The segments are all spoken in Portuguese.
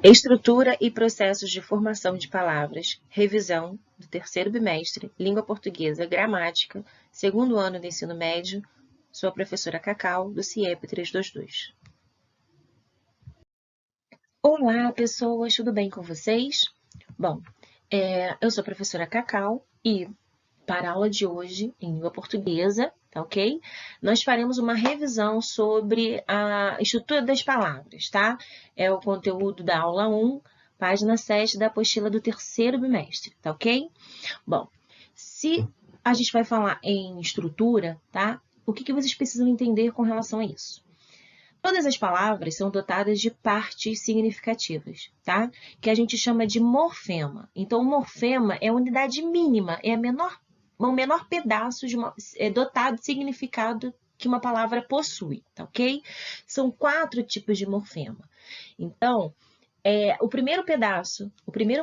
Estrutura e processos de formação de palavras, revisão do terceiro bimestre, língua portuguesa, gramática, segundo ano do ensino médio, sou a professora Cacau, do CIEP 322. Olá, pessoas, tudo bem com vocês? Bom, eu sou a professora Cacau e para a aula de hoje, em língua portuguesa, tá ok? Nós faremos uma revisão sobre a estrutura das palavras, tá? É o conteúdo da aula 1, página 7 da apostila do terceiro bimestre, tá ok? Bom, se a gente vai falar em estrutura, tá? O que vocês precisam entender com relação a isso? Todas as palavras são dotadas de partes significativas, tá? Que a gente chama de morfema. Então, o morfema é a unidade mínima, é o menor pedaço dotado de significado que uma palavra possui, tá ok? São 4 tipos de morfema. Então, o primeiro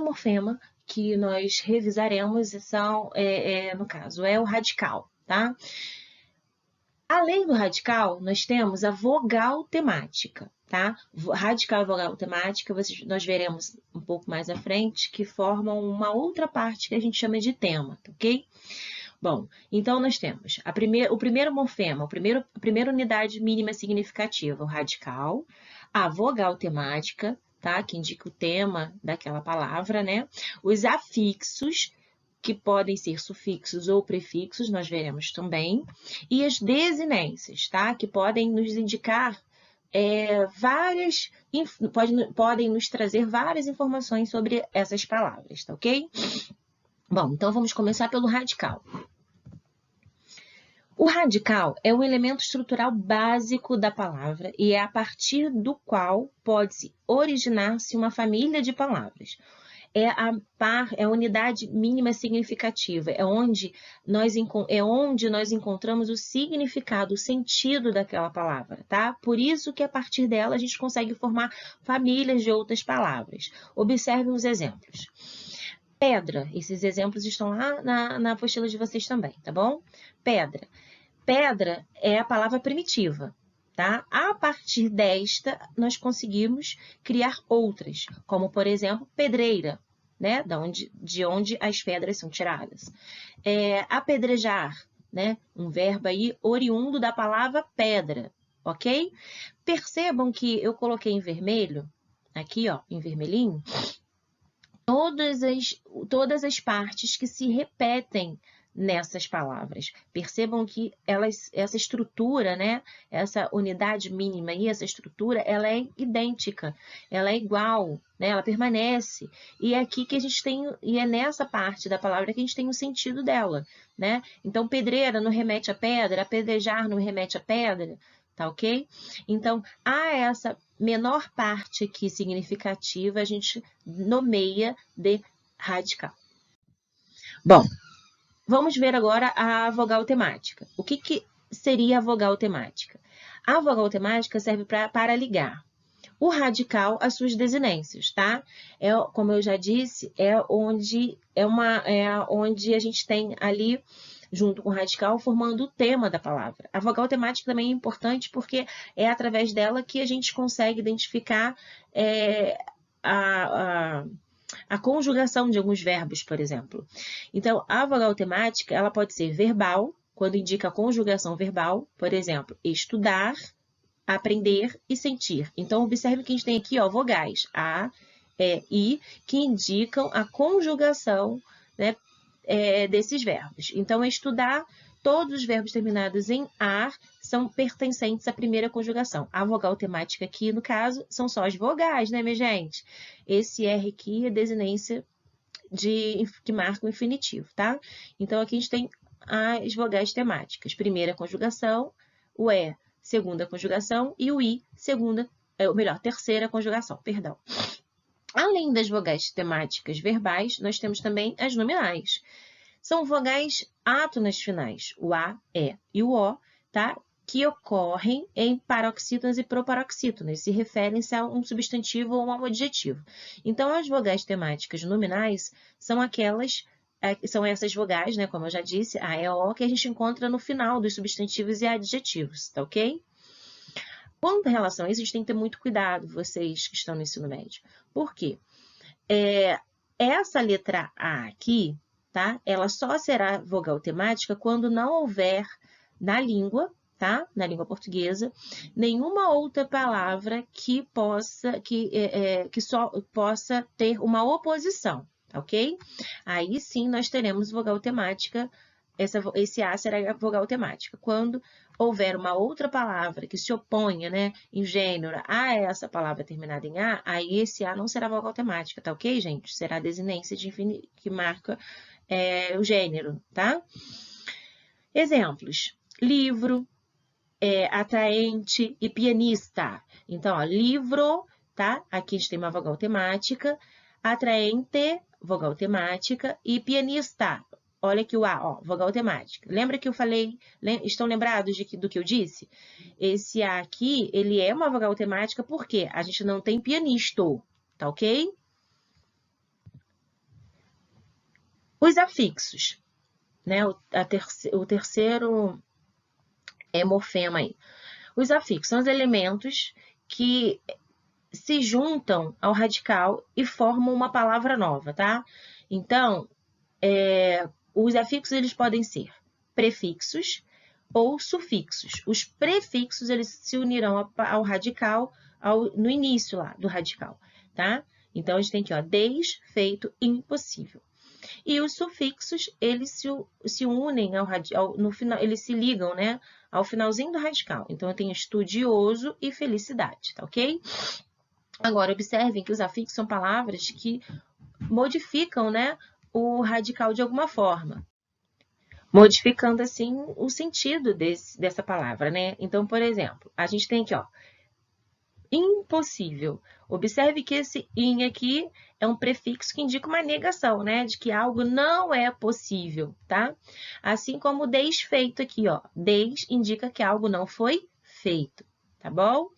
morfema que nós revisaremos no caso, é o radical, tá? Além do radical, nós temos a vogal temática, tá? Radical e vogal temática, nós veremos um pouco mais à frente, que formam uma outra parte que a gente chama de tema, tá ok? Bom, então nós temos o primeiro morfema, a primeira unidade mínima significativa, o radical, a vogal temática, tá? Que indica o tema daquela palavra, né? Os afixos, que podem ser sufixos ou prefixos, nós veremos também, e as desinências, tá? Que podem nos indicar podem nos trazer várias informações sobre essas palavras, tá ok? Bom, então vamos começar pelo radical. O radical é um elemento estrutural básico da palavra e é a partir do qual pode-se originar-se uma família de palavras. É a unidade mínima significativa, é onde nós encontramos o significado, o sentido daquela palavra, tá? Por isso que a partir dela a gente consegue formar famílias de outras palavras. Observem os exemplos. Pedra, esses exemplos estão lá na apostila de vocês também, tá bom? Pedra. Pedra é a palavra primitiva, tá? A partir desta, nós conseguimos criar outras, como, por exemplo, pedreira, né? De onde as pedras são tiradas. Apedrejar, né? Um verbo aí oriundo da palavra pedra, ok? Percebam que eu coloquei em vermelho, aqui, ó, em vermelhinho, todas as partes que se repetem nessas palavras. Percebam que essa estrutura, né, essa unidade mínima e essa estrutura, ela é idêntica, ela é igual, né, ela permanece. E é aqui que a gente tem, e é nessa parte da palavra que a gente tem o sentido dela, né? Então, pedreira não remete a pedra, apedrejar não remete a pedra, tá ok? Então, há essa menor parte aqui significativa, a gente nomeia de radical. Bom, vamos ver agora a vogal temática. O que seria a vogal temática? A vogal temática serve para ligar o radical às suas desinências, tá? Como eu já disse, onde a gente tem ali, junto com o radical, formando o tema da palavra. A vogal temática também é importante porque é através dela que a gente consegue identificar a conjugação de alguns verbos, por exemplo. Então, a vogal temática, ela pode ser verbal, quando indica a conjugação verbal, por exemplo, estudar, aprender e sentir. Então, observe que a gente tem aqui, ó, vogais A, E, I, que indicam a conjugação, né, desses verbos. Então, estudar, todos os verbos terminados em ar são pertencentes à primeira conjugação. A vogal temática aqui, no caso, são só as vogais, né, minha gente? Esse R aqui é desinência que marca o infinitivo, tá? Então, aqui a gente tem as vogais temáticas. Primeira conjugação, o E, segunda conjugação, e o I, terceira conjugação, perdão. Além das vogais temáticas verbais, nós temos também as nominais. São vogais átonas finais, o A, E e o O, tá? Que ocorrem em paroxítonas e proparoxítonas, se referem-se a um substantivo ou a um adjetivo. Então, as vogais temáticas nominais são essas vogais, né, como eu já disse, A, E, O, que a gente encontra no final dos substantivos e adjetivos, tá ok? Com relação a isso, a gente tem que ter muito cuidado, vocês que estão no ensino médio. Por quê? Essa letra A aqui, tá? Ela só será vogal temática quando não houver na língua, tá? Na língua portuguesa, nenhuma outra palavra que só possa ter uma oposição, ok? Aí sim nós teremos vogal temática. Esse A será a vogal temática. Quando houver uma outra palavra que se oponha, né, em gênero a essa palavra terminada em A, aí esse A não será vogal temática, tá ok, gente? Será a desinência que marca o gênero, tá? Exemplos: livro, atraente e pianista. Então, ó, livro, tá? Aqui a gente tem uma vogal temática, atraente, vogal temática, e pianista. Olha aqui o A, ó, vogal temática. Lembra que eu falei, estão lembrados do que eu disse? Esse A aqui, ele é uma vogal temática porque a gente não tem pianista, tá ok? Os afixos, né? O terceiro morfema aí. Os afixos são os elementos que se juntam ao radical e formam uma palavra nova, tá? Então, os afixos eles podem ser prefixos ou sufixos. Os prefixos eles se unirão ao radical no início lá do radical, tá? Então, a gente tem aqui, ó, desfeito, impossível. E os sufixos, eles se unem no final, eles se ligam, né, ao finalzinho do radical. Então, eu tenho estudioso e felicidade, tá ok? Agora, observem que os afixos são palavras que modificam, né, o radical de alguma forma, modificando, assim, o sentido dessa palavra, né? Então, por exemplo, a gente tem aqui, ó, impossível. Observe que esse in aqui é um prefixo que indica uma negação, né? De que algo não é possível, tá? Assim como desfeito aqui, ó. Des indica que algo não foi feito, tá bom?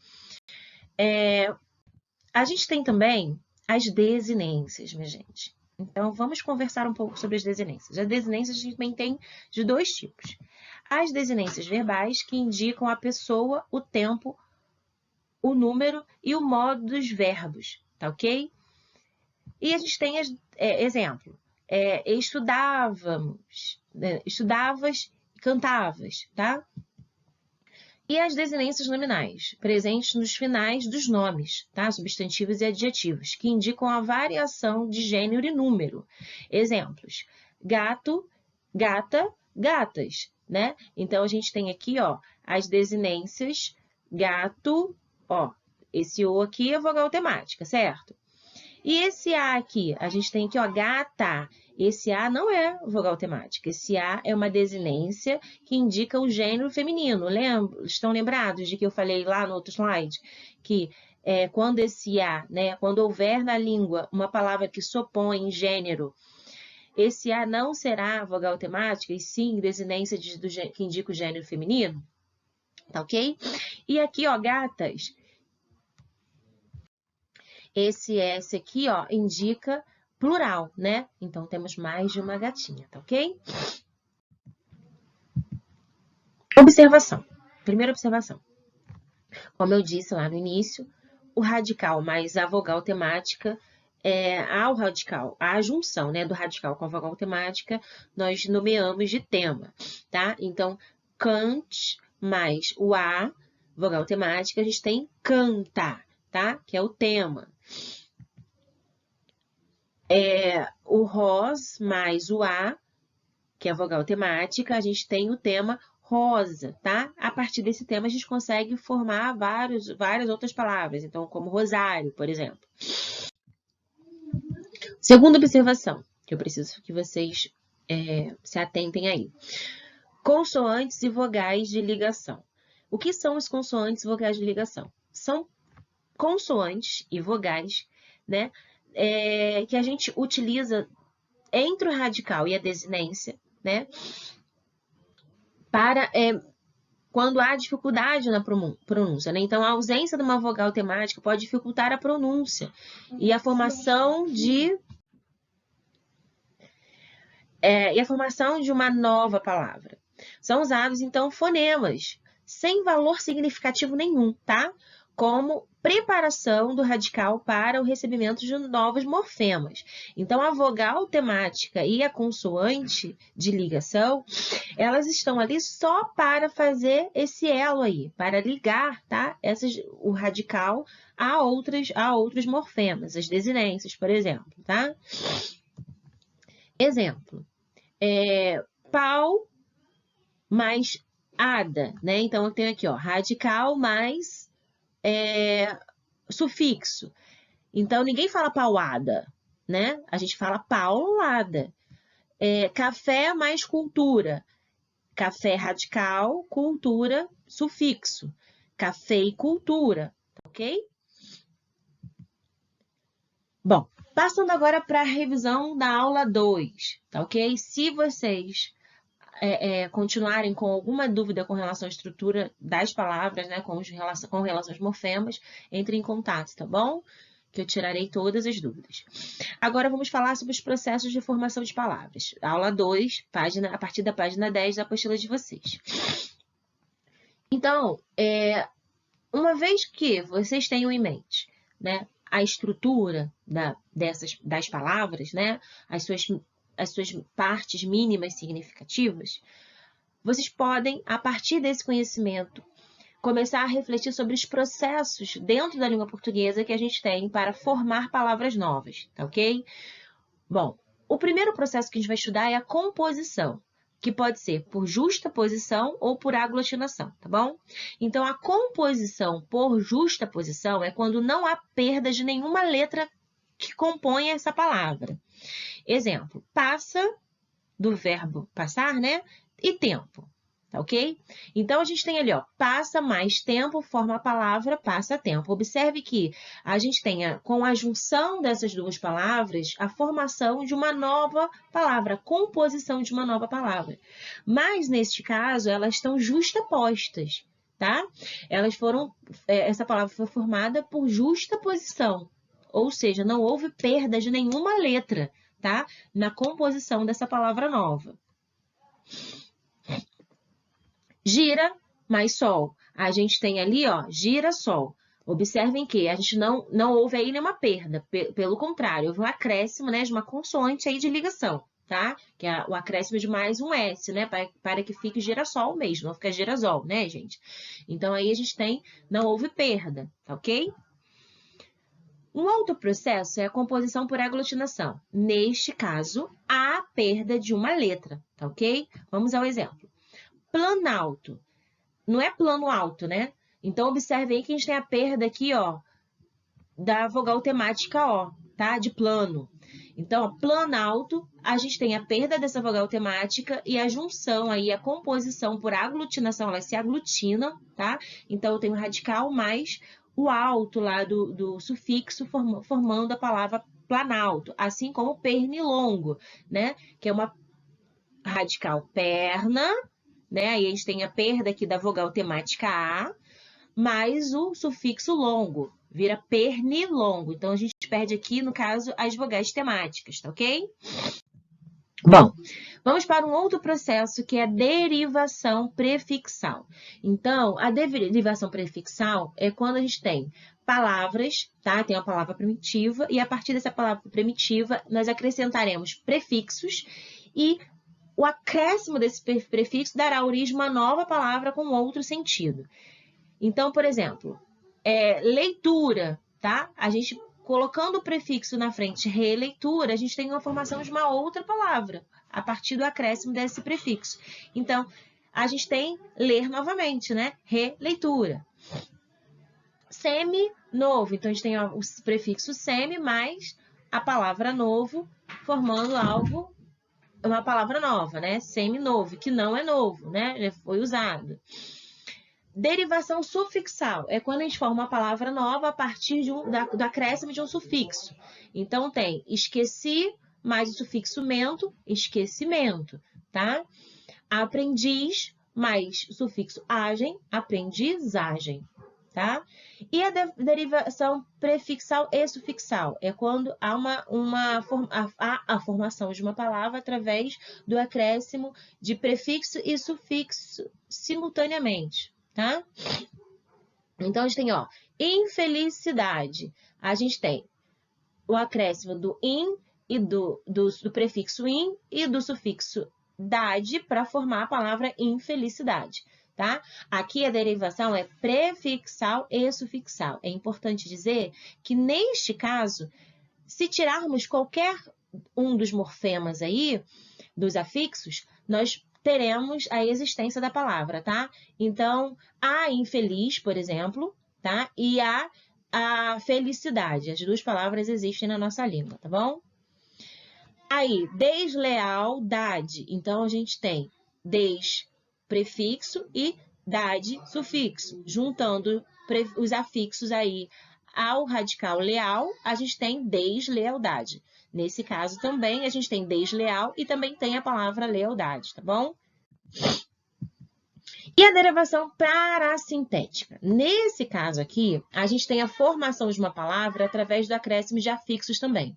A gente tem também as desinências, minha gente. Então, vamos conversar um pouco sobre as desinências. As desinências a gente também tem de dois tipos. As desinências verbais, que indicam a pessoa, o tempo, o número e o modo dos verbos, tá ok? E a gente tem, exemplo, estudávamos, estudavas e cantavas, tá? E as desinências nominais, presentes nos finais dos nomes, tá? Substantivos e adjetivos, que indicam a variação de gênero e número. Exemplos: gato, gata, gatas, né? Então, a gente tem aqui, ó, as desinências gato, ó, esse O aqui é vogal temática, certo? E esse A aqui, a gente tem aqui, ó, gata. Esse A não é vogal temática. Esse A é uma desinência que indica o gênero feminino. Estão lembrados de que eu falei lá no outro slide? Que quando esse A, né, quando houver na língua uma palavra que se opõe em gênero, esse A não será vogal temática, e sim desinência que indica o gênero feminino. Tá ok? E aqui, ó, gatas. Esse S aqui, ó, indica plural, né? Então, temos mais de uma gatinha, tá ok? Observação. Primeira observação. Como eu disse lá no início, o radical mais a vogal temática, ao radical, a junção, né, do radical com a vogal temática, nós nomeamos de tema, tá? Então, cante mais o A, vogal temática, a gente tem canta, tá? Que é o tema. O ROS mais o A, que é a vogal temática, a gente tem o tema rosa, tá? A partir desse tema, a gente consegue formar várias outras palavras, então, como rosário, por exemplo. Segunda observação, que eu preciso que vocês se atentem aí. Consoantes e vogais de ligação. O que são os consoantes e vogais de ligação? São consoantes e vogais, né, que a gente utiliza entre o radical e a desinência, né, para quando há dificuldade na pronúncia, né? Então, a ausência de uma vogal temática pode dificultar a pronúncia e a formação de uma nova palavra. São usados, então, fonemas, sem valor significativo nenhum, tá? Como preparação do radical para o recebimento de novos morfemas. Então, a vogal temática e a consoante de ligação, elas estão ali só para fazer esse elo aí, para ligar, tá? O radical a outros morfemas, as desinências, por exemplo, tá? Exemplo, pau mais ada, né? Então, eu tenho aqui, ó, radical mais sufixo. Então, ninguém fala pauada, né? A gente fala paulada. Café mais cultura. Café radical, cultura, sufixo. Café e cultura, ok? Bom, passando agora para a revisão da aula 2, tá ok? Se vocês continuarem com alguma dúvida com relação à estrutura das palavras, né, com relação aos morfemas, entre em contato, tá bom? Que eu tirarei todas as dúvidas. Agora vamos falar sobre os processos de formação de palavras. Aula 2, a partir da página 10 da apostila de vocês. Então, uma vez que vocês tenham em mente, né, a estrutura das palavras, né, as suas partes mínimas significativas, vocês podem, a partir desse conhecimento, começar a refletir sobre os processos dentro da língua portuguesa que a gente tem para formar palavras novas, tá ok? Bom, o primeiro processo que a gente vai estudar é a composição, que pode ser por justaposição ou por aglutinação, tá bom? Então, a composição por justaposição é quando não há perda de nenhuma letra que compõe essa palavra. Exemplo, passa, do verbo passar, né? E tempo, tá ok? Então, a gente tem ali, ó, passa mais tempo, forma a palavra passa-tempo. Observe que a gente tem, com a junção dessas duas palavras, a formação de uma nova palavra, a composição de uma nova palavra. Mas, neste caso, elas estão justapostas, tá? Essa palavra foi formada por justaposição, ou seja, não houve perda de nenhuma letra, tá? Na composição dessa palavra nova. Gira mais sol. A gente tem ali, ó, gira-sol. Observem que a gente não houve aí nenhuma perda. Pelo contrário, houve um acréscimo, né, de uma consoante aí de ligação, tá? Que é o acréscimo de mais um S, né, para que fique girassol mesmo, não fica girasol, né, gente? Então, aí a gente tem, não houve perda, tá ok? Um outro processo é a composição por aglutinação. Neste caso, há perda de uma letra, tá ok? Vamos ao exemplo. Planalto. Não é plano alto, né? Então, observe aí que a gente tem a perda aqui, ó, da vogal temática O, tá? De plano. Então, ó, planalto, a gente tem a perda dessa vogal temática e a junção aí, a composição por aglutinação, elas se aglutinam, tá? Então, eu tenho radical mais o alto lá do sufixo formando a palavra planalto, assim como pernilongo, né? Que é uma radical perna, né? Aí a gente tem a perda aqui da vogal temática A, mais o sufixo longo, vira pernilongo. Então, a gente perde aqui, no caso, as vogais temáticas, tá ok? Bom, vamos para um outro processo que é a derivação prefixal. Então, a derivação prefixal é quando a gente tem palavras, tá? Tem uma palavra primitiva e a partir dessa palavra primitiva nós acrescentaremos prefixos e o acréscimo desse prefixo dará origem a uma nova palavra com outro sentido. Então, por exemplo, leitura, tá? A gente colocando o prefixo na frente, releitura, a gente tem uma formação de uma outra palavra, a partir do acréscimo desse prefixo. Então, a gente tem ler novamente, né? Releitura. Semi-novo. Então, a gente tem o prefixo semi mais a palavra novo, formando algo, uma palavra nova, né? Semi-novo, que não é novo, né? Já foi usado. Derivação sufixal é quando a gente forma uma palavra nova a partir do acréscimo de um sufixo. Então, tem esqueci mais o sufixo mento, esquecimento, tá? Aprendiz mais o sufixo agem, aprendizagem, tá? E a derivação prefixal e sufixal é quando há a formação de uma palavra através do acréscimo de prefixo e sufixo simultaneamente. tá? Então, a gente tem, ó, infelicidade. A gente tem o acréscimo do in e do prefixo in e do sufixo dade para formar a palavra infelicidade, tá? Aqui a derivação é prefixal e sufixal. É importante dizer que, neste caso, se tirarmos qualquer um dos morfemas aí, dos afixos, nós teremos a existência da palavra, tá? Então, a infeliz, por exemplo, tá? E a felicidade. As duas palavras existem na nossa língua, tá bom? Aí, deslealdade. Então, a gente tem des, prefixo, e dade, sufixo. Juntando os afixos aí ao radical leal, a gente tem deslealdade. Nesse caso também, a gente tem desleal e também tem a palavra lealdade, tá bom? E a derivação parasintética. Nesse caso aqui, a gente tem a formação de uma palavra através do acréscimo de afixos também.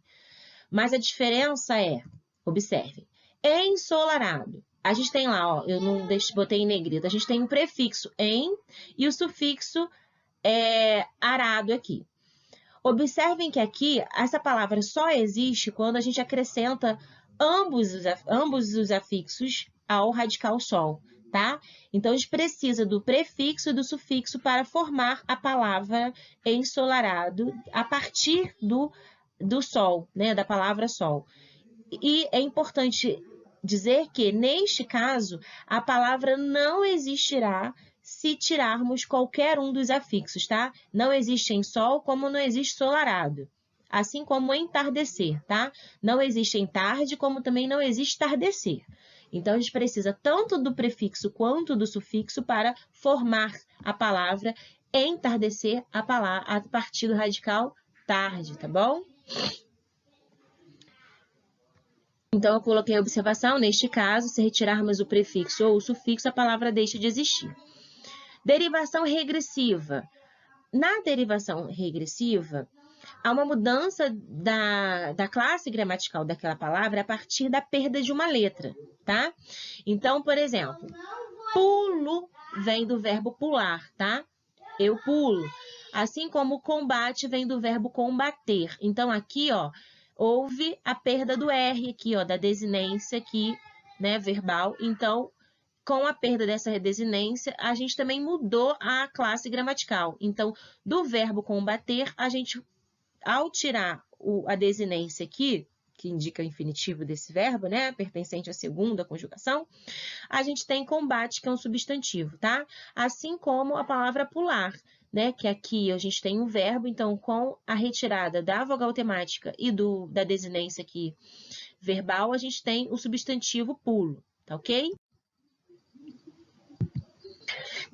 Mas a diferença é, observe, ensolarado. A gente tem lá, ó, eu não botei em negrito, a gente tem o prefixo em e o sufixo arado aqui. Observem que aqui, essa palavra só existe quando a gente acrescenta ambos os afixos ao radical sol, tá? Então, a gente precisa do prefixo e do sufixo para formar a palavra ensolarado a partir do sol, né? Da palavra sol. E é importante dizer que, neste caso, a palavra não existirá se tirarmos qualquer um dos afixos, tá? Não existe em sol, como não existe solarado. Assim como entardecer, tá? Não existe em tarde, como também não existe tardecer. Então, a gente precisa tanto do prefixo quanto do sufixo para formar a palavra entardecer a partir do radical tarde, tá bom? Então, eu coloquei a observação, neste caso, se retirarmos o prefixo ou o sufixo, a palavra deixa de existir. Derivação regressiva. Na derivação regressiva, há uma mudança da classe gramatical daquela palavra a partir da perda de uma letra, tá? Então, por exemplo, pulo vem do verbo pular, tá? Eu pulo. Assim como combate vem do verbo combater. Então, aqui, ó, houve a perda do R aqui, ó, da desinência aqui, né, verbal. Então, com a perda dessa desinência, a gente também mudou a classe gramatical. Então, do verbo combater, a gente, ao tirar a desinência aqui, que indica o infinitivo desse verbo, né, pertencente à segunda conjugação, a gente tem combate, que é um substantivo, tá? Assim como a palavra pular, né, que aqui a gente tem um verbo, então, com a retirada da vogal temática e da desinência aqui verbal, a gente tem o substantivo pulo, tá ok?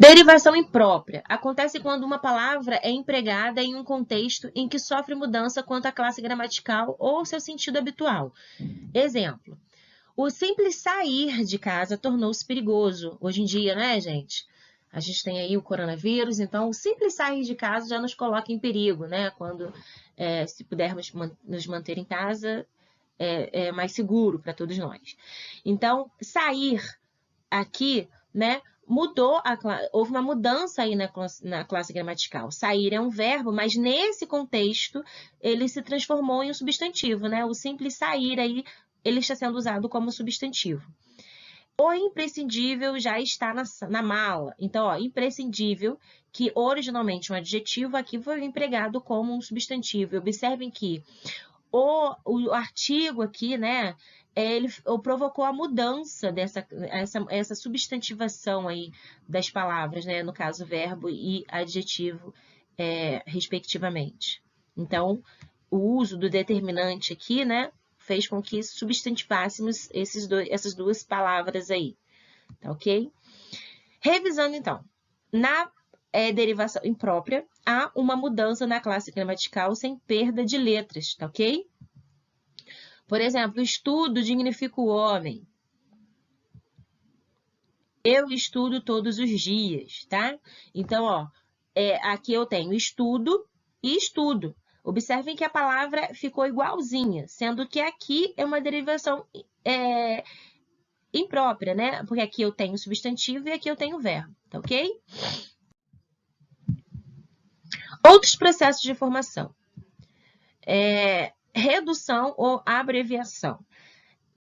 Derivação imprópria. Acontece quando uma palavra é empregada em um contexto em que sofre mudança quanto à classe gramatical ou seu sentido habitual. Exemplo. O simples sair de casa tornou-se perigoso. Hoje em dia, né, gente? A gente tem aí o coronavírus, então o simples sair de casa já nos coloca em perigo, né? Quando, se pudermos nos manter em casa, é mais seguro para todos nós. Então, sair aqui, né? Houve uma mudança aí na classe gramatical. Sair é um verbo, mas nesse contexto ele se transformou em um substantivo, né? O simples sair aí, ele está sendo usado como substantivo. O imprescindível já está na mala. Então, ó, imprescindível, que originalmente um adjetivo, aqui foi empregado como um substantivo. Observem que o artigo aqui, né? Ele provocou a mudança essa substantivação aí das palavras, né? No caso, verbo e adjetivo, respectivamente. Então, o uso do determinante aqui, né? Fez com que substantivássemos essas duas palavras aí, tá ok? Revisando, então, na derivação imprópria, há uma mudança na classe gramatical sem perda de letras, tá ok? Por exemplo, estudo dignifica o homem. Eu estudo todos os dias, tá? Então, ó, aqui eu tenho estudo e estudo. Observem que a palavra ficou igualzinha, sendo que aqui é uma derivação imprópria, né? Porque aqui eu tenho substantivo e aqui eu tenho verbo, tá ok? Outros processos de formação. Redução ou abreviação.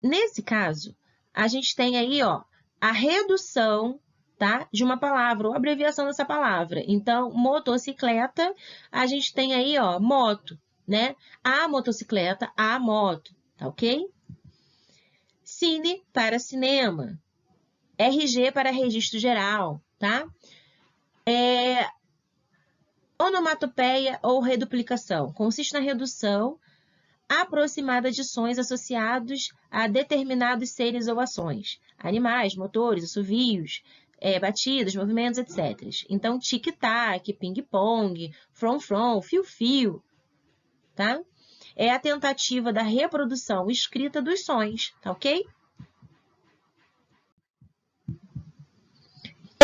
Nesse caso, a gente tem aí, ó, a redução, tá, de uma palavra, ou abreviação dessa palavra. Então, motocicleta, a gente tem aí, ó, moto, né? A motocicleta, a moto, tá ok? Cine para cinema. RG para registro geral, tá? Onomatopeia ou reduplicação. Consiste na redução aproximada de sons associados a determinados seres ou ações. Animais, motores, assovios, batidas, movimentos, etc. Então, tic-tac, ping-pong, from, fio-fio, tá? É a tentativa da reprodução escrita dos sons, tá ok?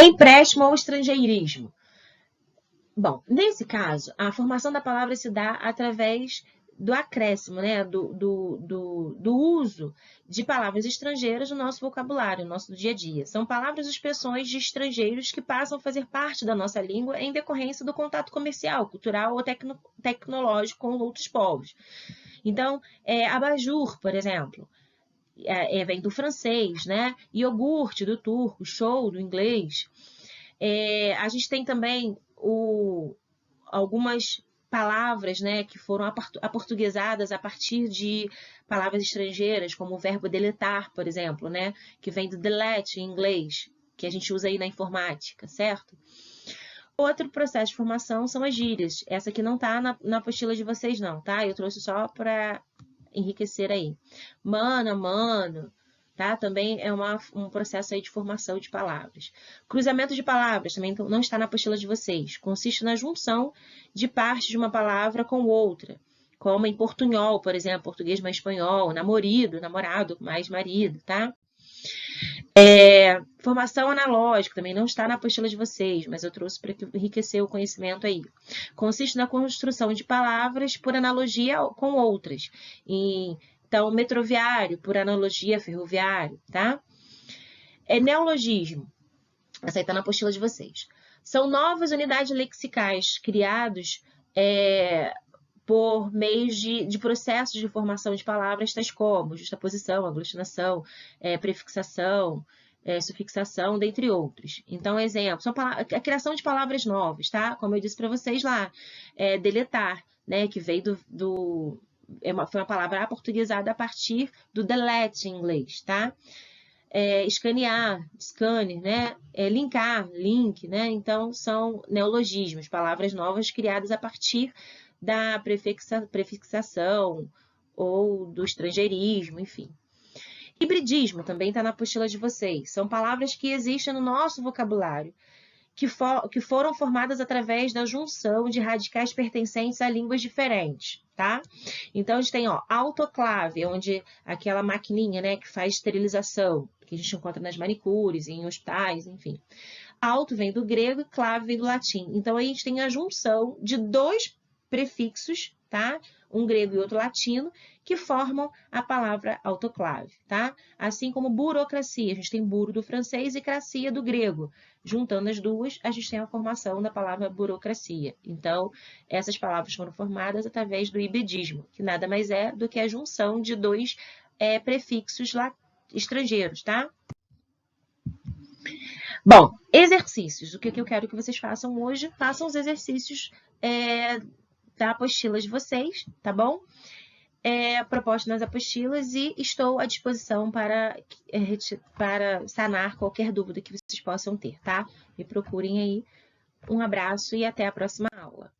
Empréstimo ou estrangeirismo. Bom, nesse caso, a formação da palavra se dá através do acréscimo, né? do uso de palavras estrangeiras no nosso vocabulário, no nosso dia a dia. São palavras ou expressões de estrangeiros que passam a fazer parte da nossa língua em decorrência do contato comercial, cultural ou tecnológico com outros povos. Então, abajur, por exemplo, vem do francês, né? Iogurte, do turco, show, do inglês. A gente tem também algumas palavras, né, que foram aportuguesadas a partir de palavras estrangeiras, como o verbo deletar, por exemplo, né, que vem do delete em inglês, que a gente usa aí na informática, certo? Outro processo de formação são as gírias. Essa aqui não está na apostila de vocês, não, tá? Eu trouxe só para enriquecer aí. Mano, tá? Também é um processo aí de formação de palavras. Cruzamento de palavras também não está na apostila de vocês. Consiste na junção de partes de uma palavra com outra, como em portunhol, por exemplo, português mais espanhol, namorado mais marido, tá? Formação analógica também não está na apostila de vocês, mas eu trouxe para enriquecer o conhecimento aí. Consiste na construção de palavras por analogia com outras. Então, metroviário, por analogia ferroviário, tá? Neologismo. Essa aí está na apostila de vocês. São novas unidades lexicais criados por meios de processos de formação de palavras, tais como justaposição, aglutinação, prefixação, sufixação, dentre outros. Então, exemplo, a criação de palavras novas, tá? Como eu disse para vocês lá, deletar, né? Que veio foi uma palavra aportuguesada a partir do delete em inglês, tá? Escanear, scanner, né? Linkar, link, né? Então, são neologismos, palavras novas criadas a partir da prefixação ou do estrangeirismo, enfim. Hibridismo também está na apostila de vocês. São palavras que existem no nosso vocabulário, que foram formadas através da junção de radicais pertencentes a línguas diferentes, tá? Então, a gente tem, ó, autoclave, onde aquela maquininha, né, que faz esterilização, que a gente encontra nas manicures, em hospitais, enfim. Auto vem do grego e clave vem do latim. Então, a gente tem a junção de dois prefixos, tá? Um grego e outro latino, que formam a palavra autoclave, tá? Assim como burocracia, a gente tem buro do francês e cracia do grego. Juntando as duas, a gente tem a formação da palavra burocracia. Então, essas palavras foram formadas através do hibridismo, que nada mais é do que a junção de dois prefixos estrangeiros, tá? Bom, exercícios. O que eu quero que vocês façam hoje? Façam os exercícios da apostila de vocês, tá bom? Proposto nas apostilas e estou à disposição para sanar qualquer dúvida que vocês possam ter, tá? Me procurem aí. Um abraço e até a próxima aula.